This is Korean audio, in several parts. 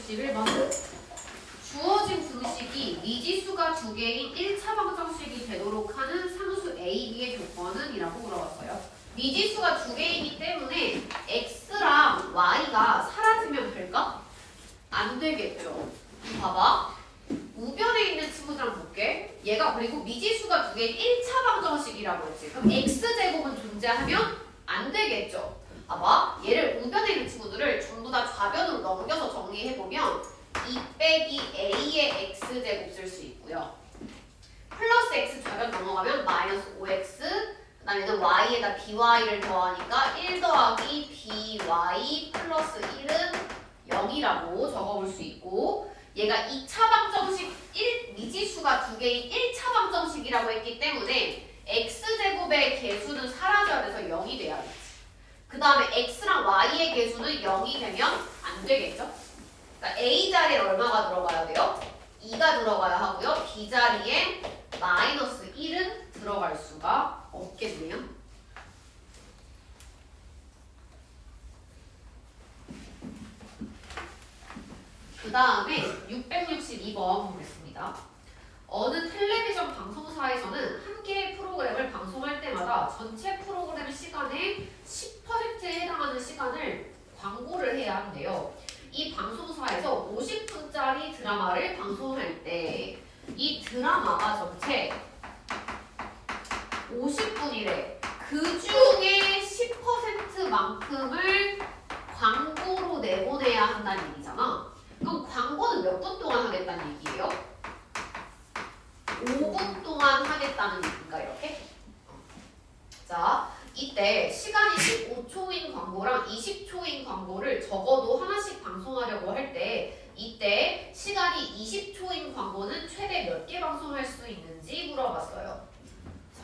661번. 주어진 분식이 미지수가 두 개인 1차 방정식이 되도록 하는 상수 A, B의 조건은? 이라고 물어봤어요. 미지수가 두 개이기 때문에 X랑 Y가 사라지면 될까? 안 되겠죠. 봐봐. 우변에 있는 친구들랑 볼게. 얘가 그리고 미지수가 두 개인 1차 방정식이라고 했지. 그럼 X제곱은 존재하면 안 되겠죠. 봐봐. 얘를 우변에 있는 친구들을 전부 다 좌변으로 넘겨서 정리해보면 2 빼기 A의 X제곱 쓸 수 있고요. 플러스 X 좌변 넘어가면 마이너스 5X, 그 다음에 얘는 Y에다 BY를 더하니까 1 더하기 BY 플러스 1은 0이라고 적어볼 수 있고, 얘가 2차 방정식 미지수가 두 개인 1차 방정식이라고 했기 때문에 X제곱의 개수는 사라져야 돼서 0이 돼야겠지. 그 다음에 X랑 Y의 개수는 0이 되면 안 되겠죠? 그러니까 A 자리에 얼마가 들어가야 돼요? 2가 들어가야 하고요. B 자리에 마이너스 1은 들어갈 수가 없겠네요. 그 다음에 662번 보겠습니다. 어느 텔레비전 방송사에서는 한 개의 프로그램을 방송할 때마다 전체 프로그램 시간의 10%에 해당하는 시간을 광고를 해야 한대요. 이 방송사에서 50분짜리 드라마를 방송할 때 이 드라마가 전체 50분이래. 그 중에 10%만큼을 광고로 내보내야 한다는 얘기잖아. 그럼 광고는 몇 분 동안 하겠다는 얘기예요? 5분 동안 하겠다는 얘기인가 이렇게? 자, 이때 시간이 15초인 광고랑 20초인 광고를 적어도 하나씩 방송하려고 할 때 이때 시간이 20초인 광고는 최대 몇 개 방송할 수 있는지 물어봤어요. 자,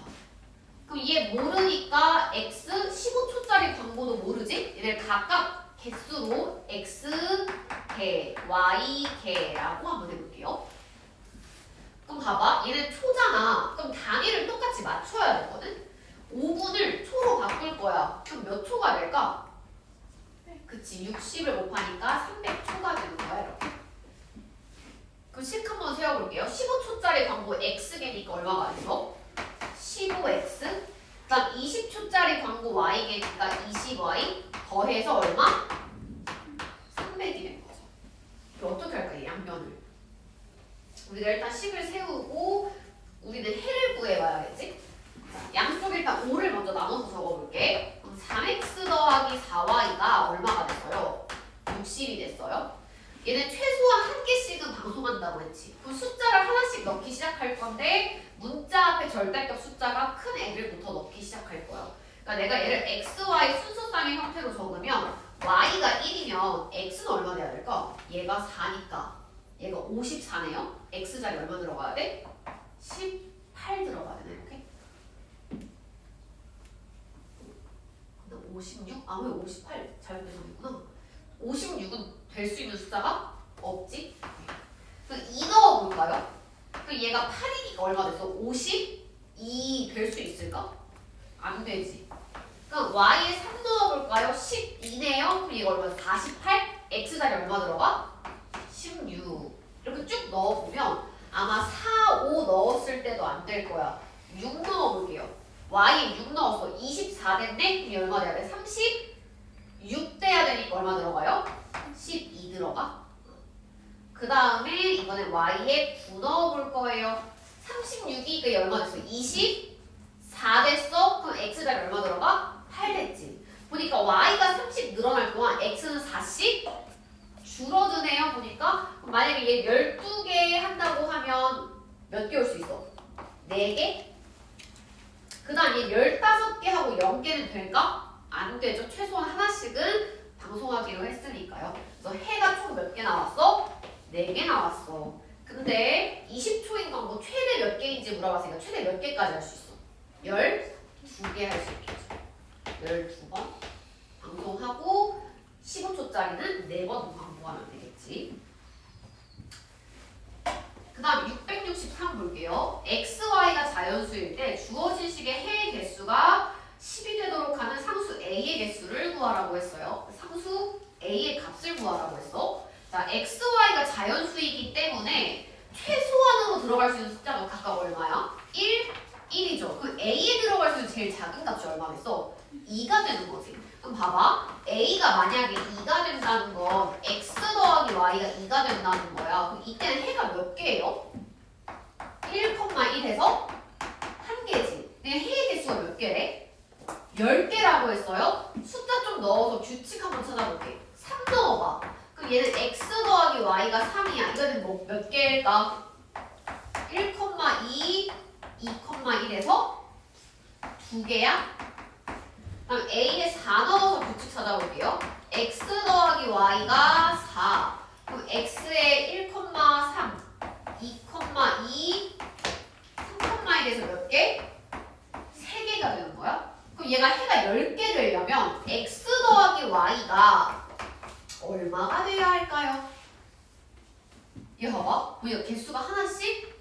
그럼 얘 모르니까 X 15초짜리 광고도 모르지? 얘를 각각 개수로 X 개, Y 개라고 한번 해볼게요. 그럼 봐봐. 얘는 초잖아. 그럼 단위를 똑같이 맞춰야 되거든? 5분을 초로 바꿀 거야. 그럼 몇 초가 될까? 그치. 60을 곱하니까 300초가 되는 거야. 이렇게. 그럼 식 한번 세워볼게요. 15초짜리 광고 X개니까 얼마가 됐어? 15X. 그 다음 20초짜리 광고 Y개니까 20Y 더해서 얼마? 300이 된 거죠. 그럼 어떻게 할까? 이 양변을. 우리가 일단 식을 세우고 우리는 해를 구해봐야겠지? 양쪽 일단 5를 먼저 나눠서 적어볼게. 그럼 3x 더하기 4y가 얼마가 됐어요? 60이 됐어요. 얘는 최소한 한 개씩은 방송한다고 했지. 그럼 숫자를 하나씩 넣기 시작할 건데 문자 앞에 절대값 숫자가 큰 애들부터 넣기 시작할 거야. 그러니까 내가 얘를 x, y 순서쌍의 형태로 적으면 y가 1이면 x는 얼마 돼야 될까? 얘가 4니까 얘가 54네요. x자리 얼마 들어가야 돼? 18 들어가야 되네. 이렇게. 56? 아, 왜 58? 잘못된 적이구나. 56은 될 수 있는 숫자가 없지? 그럼 2 넣어볼까요? 그럼 얘가 8이니까 얼마 됐어? 52 될 수 있을까? 안 되지. 그럼 y에 3 넣어볼까요? 12네요? 그럼 얘가 얼마? 48? x자리 얼마 들어가? 16. 이렇게 쭉 넣어보면 아마 4, 5 넣었을 때도 안 될 거야. 6 넣어볼게요. y에 6 넣었어. 24 됐네? 그럼 얼마 돼야 돼? 36 돼야 되니까 얼마 들어가요? 12 들어가. 그 다음에 이번엔 y에 9 넣어볼 거예요. 36이 얼마 됐어? 24 됐어? 그럼 x자리 얼마 들어가? 8 됐지. 보니까 y가 30 늘어날 동안 x는 4씩 줄어드네요. 보니까 만약에 얘 12개 한다고 하면 몇 개 올 수 있어? 4개? 그 다음 얘 15개 하고 0개는 될까? 안 되죠. 최소한 하나씩은 방송하기로 했으니까요. 그래서 해가 총 몇 개 나왔어? 4개 나왔어. 근데 20초인 광고 최대 몇 개인지 물어봤으니까 최대 몇 개까지 할 수 있어? 12개 할 수 있겠죠. 12번 방송하고 15초짜리는 4번 광고하면 되겠지. 그 다음 663 볼게요. x, y가 자연수일 때 주어진 식의 해의 개수가 10이 되도록 하는 상수 a의 개수를 구하라고 했어요. 상수 a의 값을 구하라고 했어. 자, x, y가 자연수이기 때문에 최소한으로 들어갈 수 있는 숫자가 각각 얼마야? 1, 1이죠. 그럼 a에 들어갈 수 있는 제일 작은 값이 얼마겠어? 2가 되는 거지. 그럼 봐봐. a가 만약에 2가 된다는 건 x 더하기 y가 2가 된다는 거야. 그럼 이때는 해가 몇 개예요? 1,1에서 1개지. 근데 해의 개수가 몇 개래? 10개라고 했어요. 숫자 좀 넣어서 규칙 한번 찾아볼게. 3 넣어봐. 그럼 얘는 x 더하기 y가 3이야. 이거는 뭐 몇 개일까? 1,2, 2,1에서 2개야? 그럼 a에 4 넣어서 규칙 찾아볼게요. x 더하기 y가 4. 그럼 x에 1,3, 2,2, 3,1에서 몇 개? 3개가 되는 거야? 그럼 얘가 해가 10개 되려면 x 더하기 y가 얼마가 돼야 할까요? 얘 봐봐. 보니까 개수가 하나씩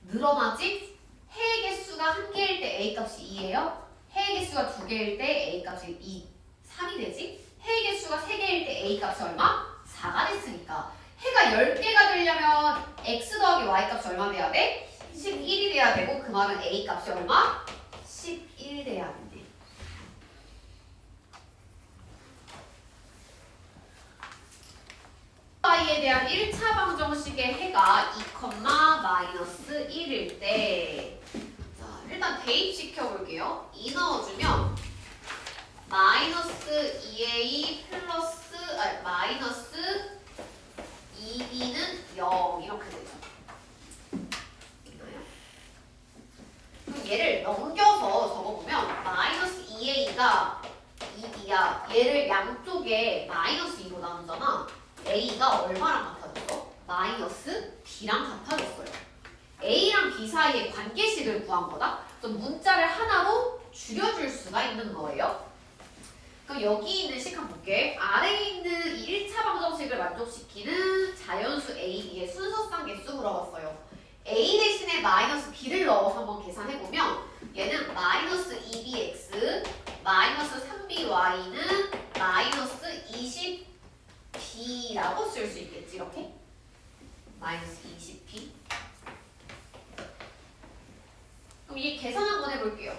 늘어나지? 해의 개수가 1개일 때 a 값이 2예요. 해의 개수가 2개일 때 a 값이 2, 3이 되지? 해의 개수가 3개일 때 a 값이 얼마? 4가 됐으니까 해가 10개가 되려면 x 더하기 y 값이 얼마 돼야 돼? 11이 돼야 되고 그 말은 a 값이 얼마? 11 돼야 된대. y에 대한 1차 방정식의 해가 2,-1일 때 자, 일단 대입시켜 볼게요. 2 넣어주면 마이너스 2a 플러스 마이너스 2b는 0 이렇게 되죠. 그럼 얘를 넘겨서 적어보면 마이너스 2a가 2b야. 얘를 양쪽에 마이너스 2로 나누잖아. a가 얼마랑 같아졌어? 마이너스 b랑 같아졌어요. a랑 b 사이의 관계식을 구한 거다. 그래서 문자를 하나로 줄여줄 수가 있는 거예요. 그럼 여기 있는 식 한번 볼게. 아래에 있는 이 1차 방정식을 만족시키는 자연수 a, b의 순서상 개수 물어봤어요. a 대신에 마이너스 b를 넣어서 한번 계산해보면 얘는 마이너스 2bx 마이너스 3by는 마이너스 20b라고 쓸 수 있겠지. 이렇게 마이너스 20b. 그럼 이 계산 한번 해볼게요.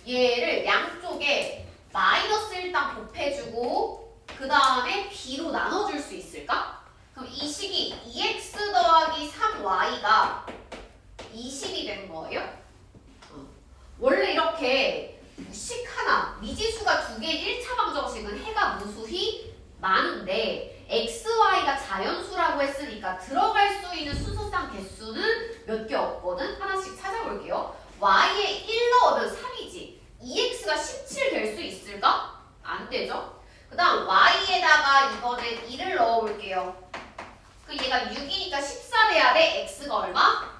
얘를 양쪽에 마이너스 일단 곱해주고 그 다음에 b로 나눠줄 수 있을까? 그럼 이 식이 2x 더하기 3y가 20이 되는 거예요? 원래 이렇게 식 하나, 미지수가 2개인 1차 방정식은 해가 무수히 많은데 x, y가 자연수라고 했으니까 들어갈 수 있는 순서상 개수는 몇 개 없거든? 하나씩 찾아볼게요. y에 1 넣으면 3이지. 2x가 17 될 수 있을까? 안 되죠? 그 다음 y에다가 이번엔 2를 넣어볼게요. 그 얘가 6이니까 14 돼야 돼. x가 얼마?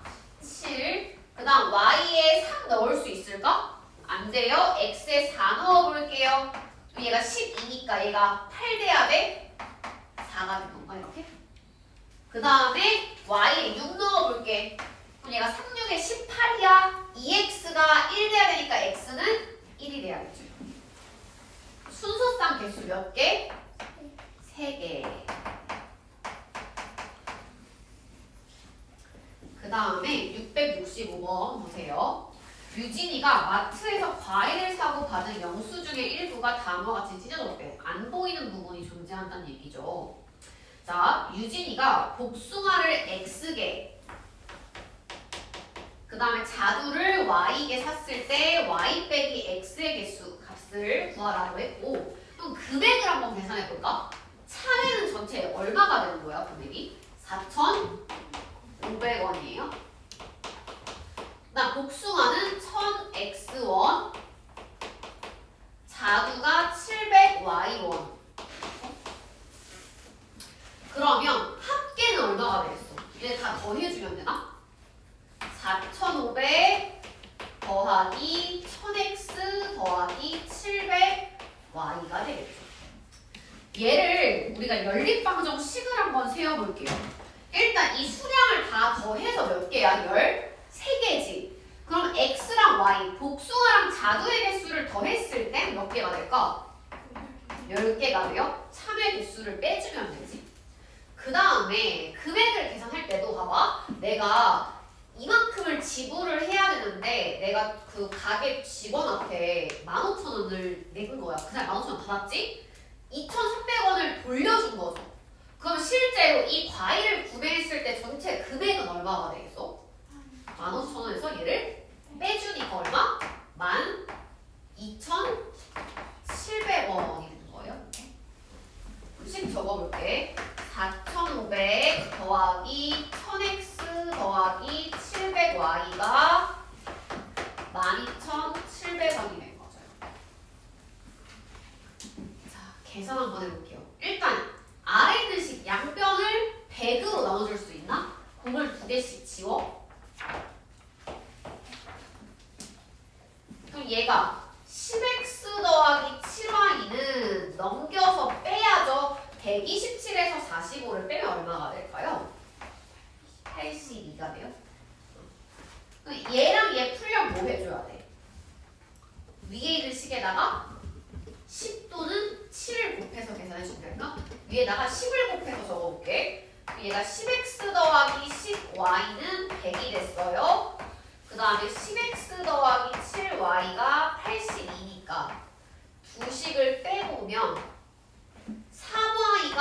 7. 그 다음 y에 3 넣을 수 있을까? 안 돼요. x에 4 넣어볼게요. 얘가 12니까 얘가 8 돼야 돼. 4가 된 건가 이렇게? 그 다음에 y에 6 넣어볼게. 그럼 얘가 3, 6에 18이야. 2x가 1 돼야 되니까 x는 1이 돼야겠죠. 순서상 개수 몇 개? 3개. 그 다음에 665번 보세요. 유진이가 마트에서 과일을 사고 받은 영수증의 일부가 다음과 같이 찢어졌대. 안 보이는 부분이 존재한다는 얘기죠. 자, 유진이가 복숭아를 X개, 그 다음에 자두를 Y개 샀을 때 Y 빼기 X의 개수 값을 구하라고 했고, 그럼 금액을 한번 계산해볼까? 차례는 전체 얼마가 되는 거야, 금액이? 4,500원이에요. 나 복숭아는 1000X원, 자두가 700Y원. 그러면 합계는 얼마가 되겠어? 얘 다 더해주면 되나? 4,500 더하기 1000X 더하기 700Y가 되겠죠. 얘를 우리가 연립방정식을 한번 세워볼게요. 일단 이 수량을 다 더해서 몇 개야? 13개지. 그럼 X랑 Y, 복숭아랑 자두의 개수를 더했을 때 몇 개가 될까? 10개가 돼요? 참외 개수를 빼주면 되지. 그 다음에 금액을 계산할 때도 봐봐. 내가 이만큼을 지불을 해야 되는데 내가 그 가게 직원한테 15,000원을 낸 거야. 그날 15,000원 받았지? 2,300원을 돌려준 거죠. 그럼 실제로 이 과일을 구매했을 때 전체 금액은 얼마가 되겠어? 15,000원에서 얘를 빼주니까 얼마? 12,700원이 되는 거예요. 식 적어볼게. 4,500 더하기 1000x 더하기 700y가 12,700원이 된 거죠. 자, 계산 한번 해볼게요. 일단 아래 있는 식 양변을 100으로 나눠줄 수 있나? 공을 2개씩 지워. 그럼 얘가 10x 더하기 7y는 넘겨서 빼야죠. 127에서 45를 빼면 얼마가 될까요? 82가 돼요. 얘랑 얘 풀려면 뭐 해줘야 돼? 위에 있는 식에다가 10도는 7을 곱해서 계산해주면 될까? 위에다가 10을 곱해서 적어볼게. 얘가 10x 더하기 10y는 100이 됐어요. 그 다음에 10x 더하기 7y가 82니까 두 식을 빼보면 3y가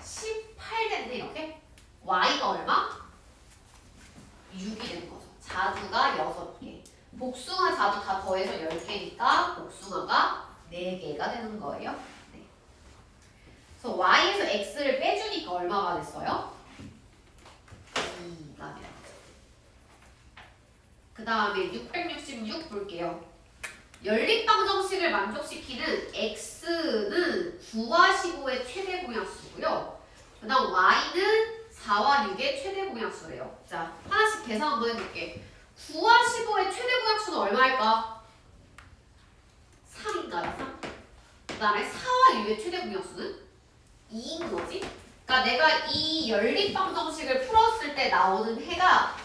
18 됐네. 이렇게 y가 얼마? 6이 되는 거죠. 자두가 6개. 복숭아 자두 다 더해서 10개니까 복숭아가 4개가 되는 거예요. 네. 그래서 y에서 x를 빼주니까 얼마가 됐어요? 2가 돼요. 그 다음에 666 볼게요. 연립방정식을 만족시키는 x는 9와 15의 최대 공약수고요. 그 다음 y는 4와 6의 최대 공약수래요. 자, 하나씩 계산 한번 해볼게. 9와 15의 최대 공약수는 얼마일까? 3인가요? 3? 그 다음에 4와 6의 최대 공약수는 2인 거지? 그러니까 내가 이 연립방정식을 풀었을 때 나오는 해가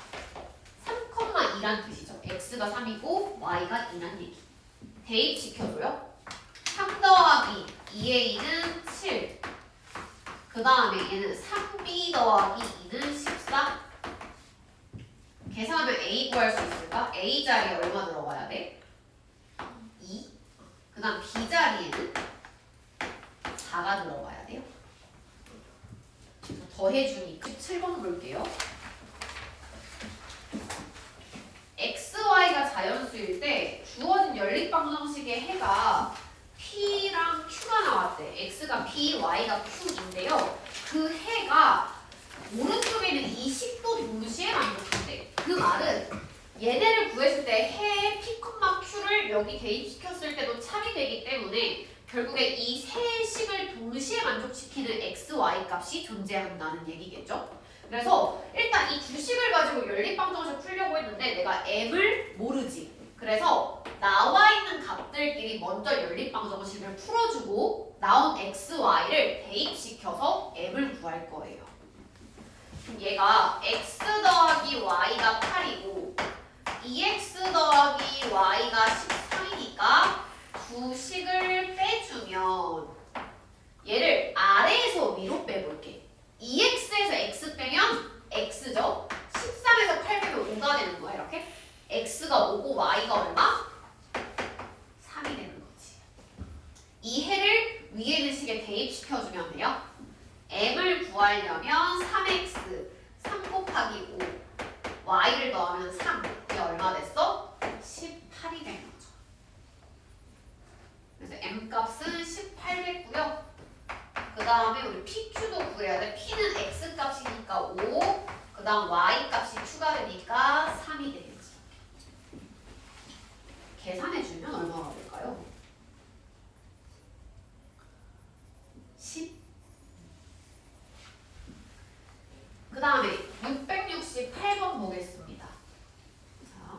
3,2란 뜻이죠. x가 3이고 y가 2란 얘기. 대입시켜줘요. 3 더하기 2a는 7. 그 다음에 얘는 3b 더하기 2는 14. 계산하면 a 구할 수 있을까? a 자리에 얼마 들어가야 돼? 2. 그 다음 b 자리에는 4가 들어가야 돼요. 더해주니까 17번 볼게요. xy가 자연수일 때 주어진 연립방정식의 해가 p랑 q가 나왔대. x가 p, y가 q인데요. 그 해가 오른쪽에는 이 식도 동시에 만족한대. 그 말은 얘네를 구했을 때 해의 p, q를 여기 대입시켰을 때도 참이 되기 때문에 결국에 이 세 식을 동시에 만족시키는 x, y 값이 존재한다는 얘기겠죠. 그래서 일단 이 두 식을 가지고 연립방정식 풀려고 했는데 내가 m을 모르지. 그래서 나와 있는 값들끼리 먼저 연립방정식을 풀어주고 나온 x, y를 대입시켜서 m을 구할 거예요. 그럼 얘가 x 더하기 y가 8이고 2x 더하기 y가 13이니까 두 식을 빼주면 얘를 아래에서 위로 빼볼게. 2x에서 x 빼면 x죠. 13에서 8 빼면 5가 되는 거야. 이렇게 x가 5고 y가 얼마? 3이 되는 거지. 이 해를 위에 있는 식에 대입시켜주면 돼요. m을 구하려면 3x 3 곱하기 5 y를 더하면 3 이게 얼마 됐어? 18이 되는 거죠. 그래서 m값은 18 됐고요. 그 다음에 우리 PQ도 구해야 돼. P는 X 값이니까 5, 그 다음 Y 값이 추가되니까 3이 되겠지. 계산해주면 얼마가 될까요? 10. 그 다음에 668번 보겠습니다. 자,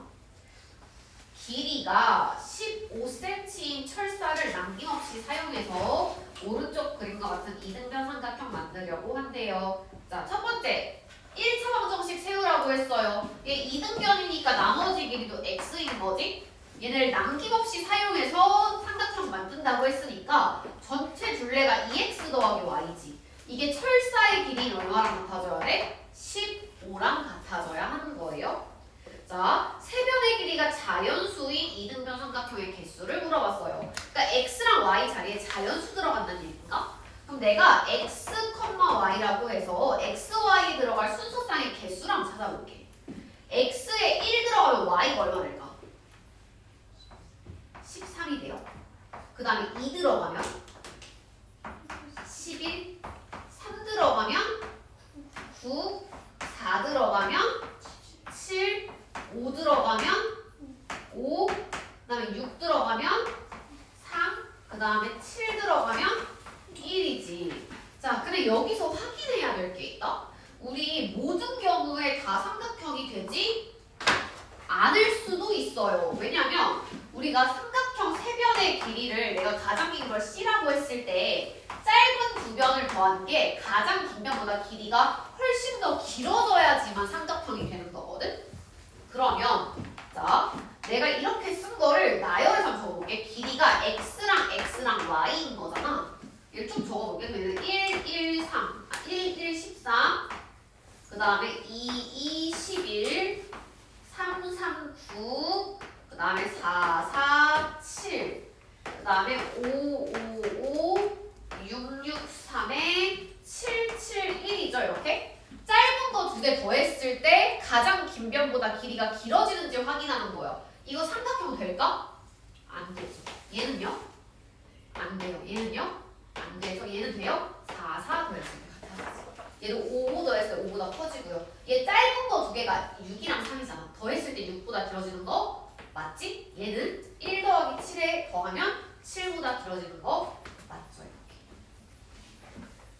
길이가 15cm인 철사를 남김없이 사용해서 오른쪽 그림과 같은 이등변 삼각형 만들려고 한대요. 자, 첫 번째 1차 방정식 세우라고 했어요. 얘 이등변이니까 나머지 길이도 x인 거지? 얘를 남김없이 사용해서 삼각형 만든다고 했으니까 전체 둘레가 2x 더하기 y지. 이게 철사의 길이 길이는 얼마랑 같아져야 돼? 15랑 같아져야 하는 거예요. 자, 세변의 길이가 자연수인 이등변 삼각형의 개수를 물어봤어요. 그러니까 x랑 y 자리에 자연수 들어간다는 얘기인가? 그럼 내가 x, y라고 해서 x, y에 들어갈 순서상의 개수랑 찾아볼게. x에 1 들어가면 y가 얼마 될까? 13이 돼요. 그 다음에 2 들어가면 11, 3 들어가면 9, 4 들어가면 7, 5 들어가면 5, 그 다음에 6 들어가면 3, 그 다음에 7 들어가면 1이지. 자, 근데 여기서 확인해야 될 게 있다. 우리 모든 경우에 다 삼각형이 되지 않을 수도 있어요. 왜냐면 우리가 삼각형 세 변의 길이를 내가 가장 긴 걸 C라고 했을 때 짧은 두 변을 더한 게 가장 긴 변보다 길이가 훨씬 더 길어져야지만 삼각형이 되는 거거든. 그러면 자, 내가 이렇게 쓴 거를 나열해서 한번 적어볼게. 길이가 x랑 y인 거잖아. 이걸 쭉 적어볼게. 그러면 1, 1, 3, 1, 1, 13, 그 다음에 2, 2, 11, 3, 3, 9, 그 다음에 4, 4, 7, 그 다음에 5, 5, 5, 6, 6, 3에 7, 7, 1이죠. 이렇게 짧은 거 두 개 더했을 때 가장 긴 변보다 길이가 길어지는지 확인하는 거예요. 이거 삼각형 될까? 안 되죠. 얘는요? 안 돼요. 얘는요? 안 돼서 얘는 돼요? 4, 4 더했을 때 같아지지. 얘도 5, 5 더했을 때 5보다 커지고요. 얘 짧은 거 두 개가 6이랑 3이잖아. 더했을 때 6보다 길어지는 거 맞지? 얘는 1 더하기 7에 더하면 7보다 길어지는 거 맞죠?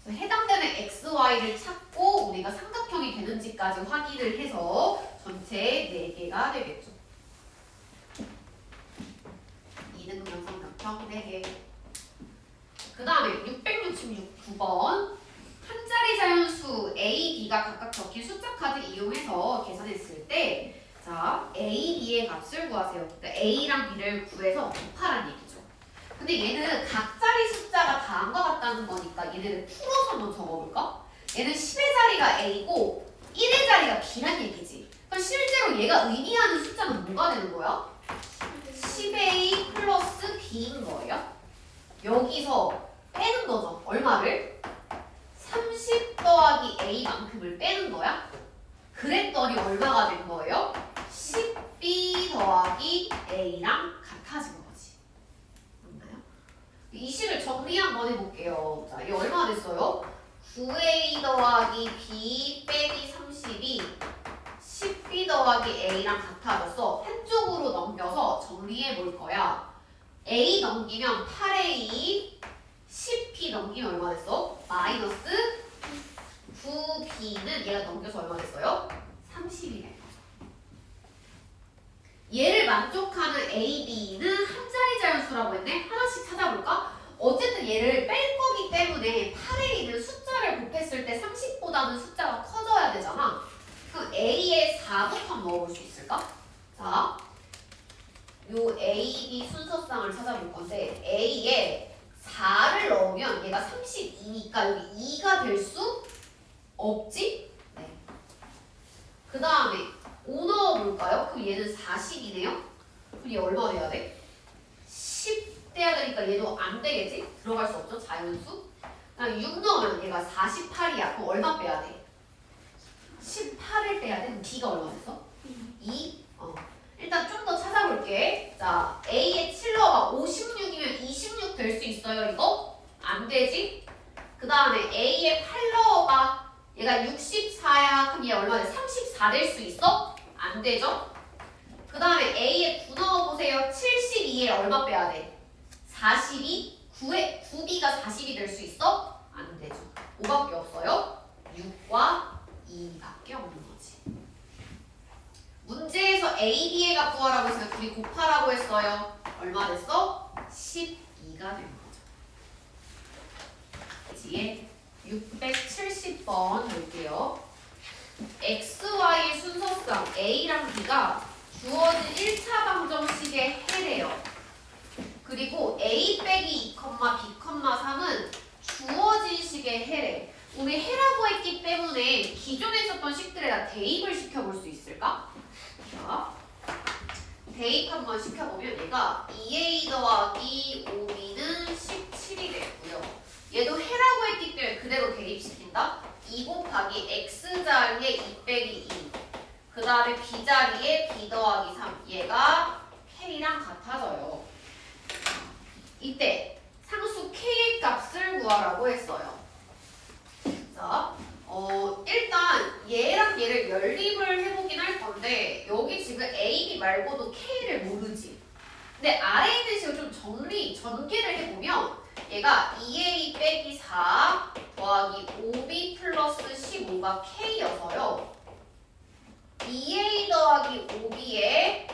이렇게. 해당되는 x, y를 찾고 우리가 삼각형이 되는지까지 확인을 해서 전체 4개가 되겠죠. 이등변 삼각형 4개. 그 다음에 669번 한 자리 자연수 A, B가 각각 적힌 숫자 카드 이용해서 계산했을 때 자, A, B의 값을 구하세요. 그러니까 A랑 B를 구해서 곱하라는 얘기죠. 근데 얘는 각 자리 숫자가 다한 것 같다는 거니까 얘네를 풀어서 한번 적어볼까? 얘는 10의 자리가 A고 1의 자리가 B란 얘기지. 그럼 실제로 얘가 의미하는 숫자는 뭐가 되는 거야? 10A 플러스 B인 거예요. 여기서 빼는 거죠. 얼마를? 30 더하기 A만큼을 빼는 거야. 그랬더니 얼마가 된 거예요? 10B 더하기 A랑 같아진 거지. 맞나요? 이 식을 정리 한번 해볼게요. 자, 이게 얼마 됐어요? 9A 더하기 B 빼기 30이 10B 더하기 A랑 같아져서 한쪽으로 넘겨서 정리해 볼 거야. A 넘기면 8A, 10B 넘기면 얼마 됐어? 마이너스 9B는 얘가 넘겨서 얼마 됐어요? 30이 된 거죠. 얘를 만족하는 A, B는 한 자리 자연수라고 했네? 하나씩 찾아볼까? 어쨌든 얘를 뺄 거기 때문에 8A는 숫자를 곱했을 때 30보다는 숫자가 커져야 되잖아. 그럼 A에 4부터 넣어볼 수 있을까? 자, 요 A, B 순서상을 찾아볼 건데 A에 4를 넣으면 얘가 32니까 여기 2가 될 수 없지? 네. 그 다음에 5 넣어볼까요? 그럼 얘는 40이네요? 그럼 얘 얼마 돼야 돼? 10 돼야 되니까 얘도 안 되겠지? 들어갈 수 없죠? 자연수? 그다음 6 넣으면 얘가 48이야. 그럼 얼마 빼야 돼? 18을 빼야 돼? 그럼 B가 얼마 됐어? 2? 일단 좀 더 찾아볼게. 자, A에 7 넣어봐. 56이면 26 될 수 있어요, 이거? 안 되지? 그 다음에 A에 8 넣어봐. 얘가 64야. 그럼 얘 얼마 돼? 34 될 수 있어? 안 되죠? 그 다음에 A에 9 넣어보세요. 72에 얼마 빼야 돼? 42? 9B가 40이 될 수 있어? 안 되죠. 5밖에 없어요. 6과 2밖에 없는 거지. 문제에서 A, B의 값 구하라고 했으면 둘이 곱하라고 했어요. 얼마 됐어? 12가 된 거죠. 뒤에 670번 볼게요. X, Y 순서상 A랑 B가 주어진 1차 방정식의 해래요. 그리고 A 빼기 2, B, 3은 주어진 식의 해래. 우리 해라고 했기 했기 때문에 기존에 있었던 식들에다 대입을 시켜볼 수 있을까? 자, 대입 한번 시켜보면 얘가 2a 더하기 5b는 17이 됐고요. 얘도 해라고 했기 때문에 그대로 대입시킨다. 2 곱하기 x자리에 2 빼기 2. 그 다음에 b자리에 b 더하기 3. 얘가 k랑 같아져요. 이때 상수 k의 값을 구하라고 했어요. 자, 일단 얘랑 얘를 연립을 해보긴 할 건데 여기 지금 a, b 말고도 k를 모르지. 근데 아래에 있는 식을 좀 전개를 해보면 얘가 2a 빼기 4 더하기 5b 플러스 15가 k여서요. 2a 더하기 5b에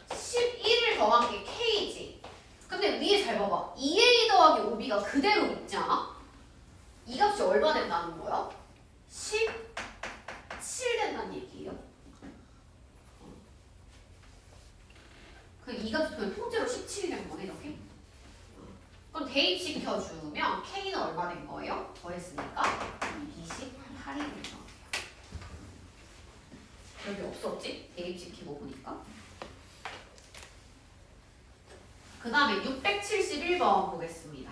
11을 더한 게 k지. 근데 위에 잘 봐봐. 2a 더하기 5b가 그대로 있지 않아? 이 값이 얼마 된다는 거야? 17 된다는 얘기예요. 그 이 값이 그냥 통째로 17이 된 거네 이렇게. 그럼 대입시켜주면 k는 얼마 된 거예요? 더했으니까 28이 된 거예요. 여기 없었지? 대입시키고 보니까. 그 다음에 671번 보겠습니다.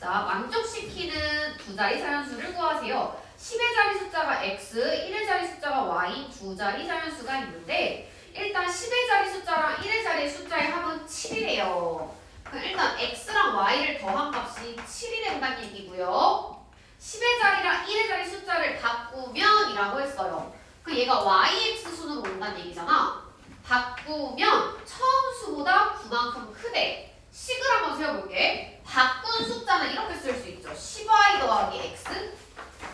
자, 만족시키는 두 자리 자연수를 구하세요. 10의 자리 숫자가 x, 1의 자리 숫자가 y 두 자리 자연수가 있는데 일단 10의 자리 숫자랑 1의 자리 숫자의 합은 7이래요. 그럼 일단 x랑 y를 더한 값이 7이 된다는 얘기고요. 10의 자리랑 1의 자리 숫자를 바꾸면 이라고 했어요. 그 얘가 yx 순으로 온다는 얘기잖아. 바꾸면 처음 수보다 9만큼 크대. 식을 한번 세워볼게. 바꾼 숫자는 이렇게 쓸 수 있죠. 10y 더하기 x.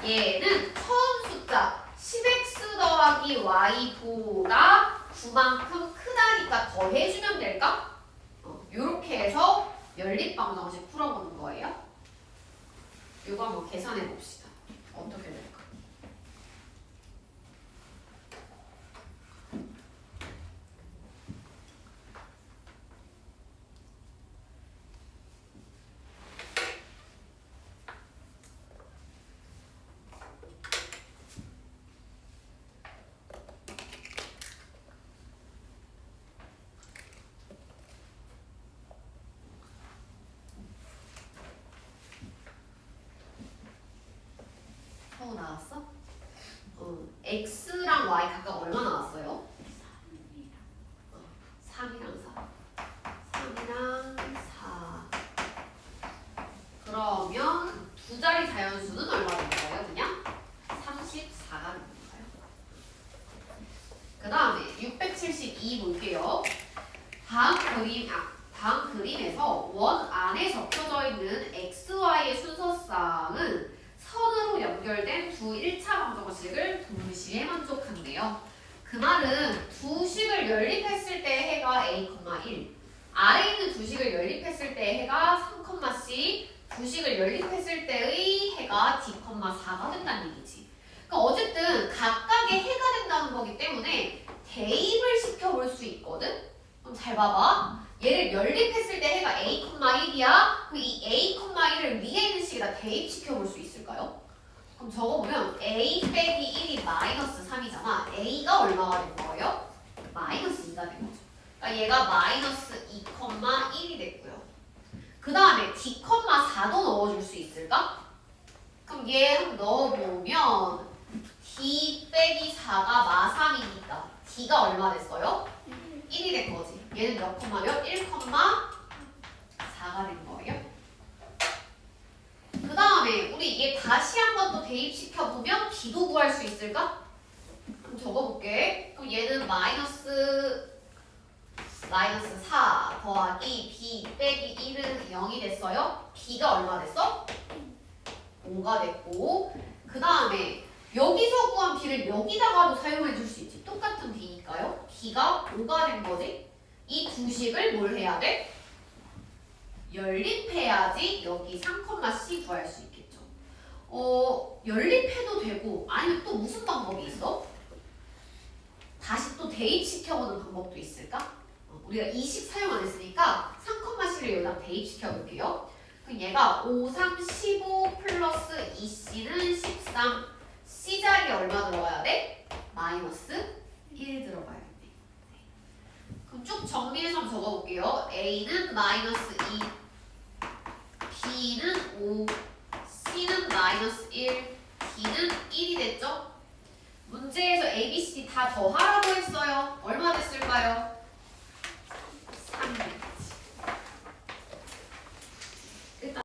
얘는 처음 숫자 10x 더하기 y보다 9만큼 크다니까 더해주면 될까? 요렇게 해서 연립방정식 풀어보는 거예요. 요거 한번 계산해 봅시다. 어떻게 될까? 나왔어? x랑 y 각각 얼마 나왔어요? 3이랑 4. 3이랑 4. 그러면 두 자리 자연수는 얼마 된가요? 그냥 34가 된가요? 그 다음에 672 볼게요. 다음 그림에서 원 안에 적혀져 있는 xy의 순서쌍은 선으로 연결된 두 1차 방정식을 동시에 만족한대요. 그 말은 두 식을 연립했을 때 해가 a,1 아래에 있는 두 식을 연립했을 때 해가 3,c 두 식을 연립했을 때의 해가 d,4가 된다는 얘기지. 그러니까 어쨌든 각각의 해가 된다는 거기 때문에 대입을 시켜볼 수 있거든? 그럼 잘 봐봐. 얘를 연립했을 때 해가 a,1이야. 그럼 이 a,1을 위에 있는 식에다 대입시켜볼 수 있을까요? 그럼 적어보면 a 빼기 1이 마이너스 3이잖아. a가 얼마가 된 거예요? 마이너스 2가 된 거죠. 그러니까 얘가 마이너스 2,1이 됐고요. 그 다음에 d,4도 넣어줄 수 있을까? 그럼 얘 한번 넣어보면 d 빼기 4가 마3이니까 d가 얼마 됐어요? 1이 된 거지. 얘는 몇 콤마면 1,4가 된 거예요. 그 다음에 우리 얘 다시 한 번 더 대입시켜보면 b도 구할 수 있을까? 그럼 적어볼게. 그럼 얘는 마이너스 4 더하기 b 빼기 1은 0이 됐어요. b가 얼마 됐어? 5가 됐고 그 다음에 여기서 구한 b를 여기다가도 사용해 줄 수 있지. 똑같은 b니까요. b가 5가 된 거지. 이 두 식을 뭘 해야 돼? 연립해야지 여기 3,c 구할 수 있겠죠. 연립해도 되고 아니면 또 무슨 방법이 있어? 다시 또 대입시켜보는 방법도 있을까? 우리가 이 식 사용 안 했으니까 3,c를 여기다 대입시켜 볼게요. 그럼 얘가 5, 3, 15 플러스 2C는 13. C 자리에 얼마 들어가야 돼? 마이너스 1 들어가야 돼. 그럼 쭉 정리해서 한번 적어볼게요. A는 마이너스 2, B는 5, C는 마이너스 1, D는 1이 됐죠? 문제에서 A, B, C 다 더하라고 했어요. 얼마 됐을까요?